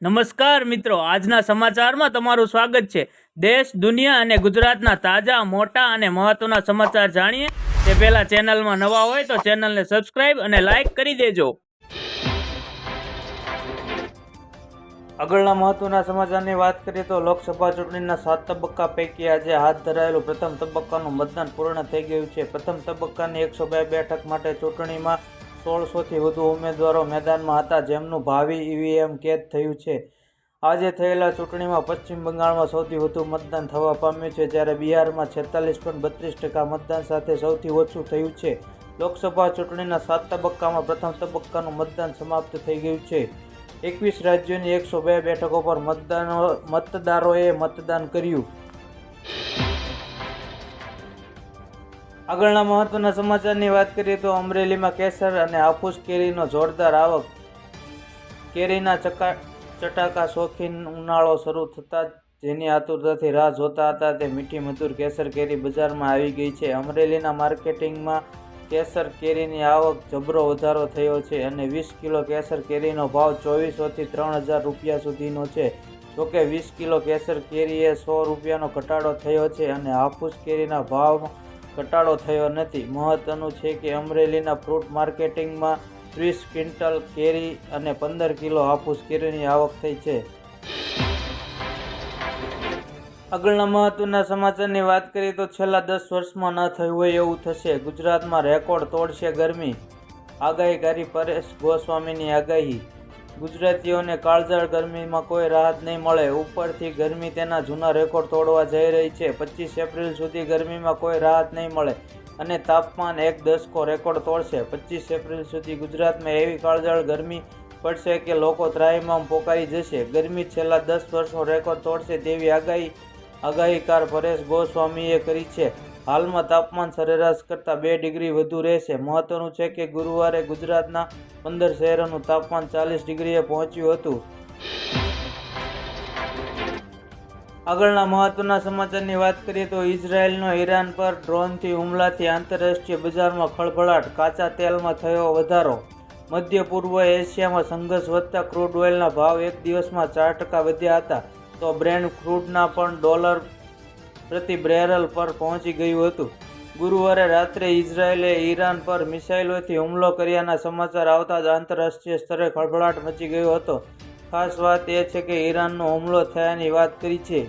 નમસ્કાર મિત્રો, આજના સમાચારમાં તમારું સ્વાગત છે। દેશ, દુનિયા અને ગુજરાતના તાજા, મોટા અને મહત્વના સમાચાર જાણીએ તે પહેલા ચેનલમાં નવા હોય તો ચેનલને સબસ્ક્રાઇબ અને લાઇક કરી દેજો। આગળના મહત્વના સમાચારની વાત કરીએ તો લોકસભા ચૂંટણીના 7 તબક્કા પૈકી આજે હાથ ધરાયેલું પ્રથમ તબક્કાનું મતદાન પૂર્ણ થઈ ગયું છે। પ્રથમ તબક્કાની 102 બેઠક માટે ચૂંટણીમાં 1600થી વધુ ઉમેદવારો મેદાનમાં હતા, જેમનું ભાવિ ઈવીએમ કેદ થયું છે। આજે થયેલા ચૂંટણીમાં પશ્ચિમ બંગાળમાં સૌથી વધુ મતદાન થવા પામ્યું છે, જ્યારે બિહારમાં 46.32% મતદાન સાથે સૌથી ઓછું થયું છે। લોકસભા ચૂંટણીના 7 તબક્કામાં પ્રથમ તબક્કાનું મતદાન સમાપ્ત થઈ ગયું છે। 21 રાજ્યોની 102 બેઠકો પર મતદારોએ મતદાન કર્યું। આગળના મહત્વના સમાચારની વાત કરીએ તો અમરેલીમાં કેસર અને હાફૂસ કેરીનો જોરદાર આવક। કેરીના ચટાકા શોખીન ઉનાળો શરૂ થતાં જેની આતુરતાથી રાહ જોતા હતા તે મીઠી મધુર કેસર કેરી બજારમાં આવી ગઈ છે। અમરેલીના માર્કેટિંગમાં કેસર કેરીની આવક જબરો વધારો થયો છે અને 20 કિલો કેસર કેરીનો ભાવ 2400થી 3000 રૂપિયા સુધીનો છે। જોકે 20 કિલો કેસર કેરીએ 100 રૂપિયાનો ઘટાડો થયો છે અને હાફૂસ કેરીના ભાવમાં ઘટાડો થયો નથી। મહત્વનું છે કે અમરેલીના ફ્રૂટ માર્કેટિંગમાં 30 ક્વિન્ટલ કેરી અને 15 કિલો હાફૂસ કેરીની આવક થઈ છે। આગળના મહત્વના સમાચારની વાત કરીએ તો છેલ્લા 10 વર્ષમાં ન થયું હોય એવું થશે। ગુજરાતમાં રેકોર્ડ તોડશે ગરમી, આગાહીકારી પરેશ ગોસ્વામીની આગાહી। ગુજરાતીઓને કાળઝાળ ગરમીમાં કોઈ રાહત નહીં મળે, ઉપરથી ગરમી તેના જૂના રેકોર્ડ તોડવા જઈ રહી છે। 25 એપ્રિલ સુધી ગરમીમાં કોઈ રાહત નહીં મળે અને તાપમાન એક દશકો રેકોર્ડ તોડશે। 25 એપ્રિલ સુધી ગુજરાતમાં એવી કાળઝાળ ગરમી પડશે કે લોકો ત્રાહિમામ પોકારી જશે। ગરમી છેલ્લા 10 વર્ષનો રેકોર્ડ તોડશે તેવી આગાહીકાર પરેશ ગોસ્વામીએ કરી છે। હાલમાં તાપમાન સરેરાશ કરતાં 2 ડિગ્રી વધુ રહેશે। મહત્વનું છે કે ગુરુવારે ગુજરાતના 15 શહેરોનું તાપમાન 40 ડિગ્રીએ પહોંચ્યું હતું। આગળના મહત્વના સમાચારની વાત કરીએ તો ઇઝરાયેલનો ઈરાન પર ડ્રોનથી હુમલાથી આંતરરાષ્ટ્રીય બજારમાં ખળભળાટ, કાચા તેલમાં થયો વધારો। મધ્ય પૂર્વ એશિયામાં સંઘર્ષ વધતા ક્રૂડ ઓઇલના ભાવ એક દિવસમાં 4% વધ્યા હતા, તો બ્રેન્ટ ક્રૂડના પણ ડોલર પ્રતિ બેરલ પર પહોંચી ગયું હતું। ગુરુવારે રાત્રે ઇઝરાયેલે ઈરાન પર મિસાઇલોથી હુમલો કર્યાના સમાચાર આવતા જ આંતરરાષ્ટ્રીય સ્તરે ખળભળાટ મચી ગયો હતો। ખાસ વાત એ છે કે ઈરાનનો હુમલો થયાની વાત કરી છે।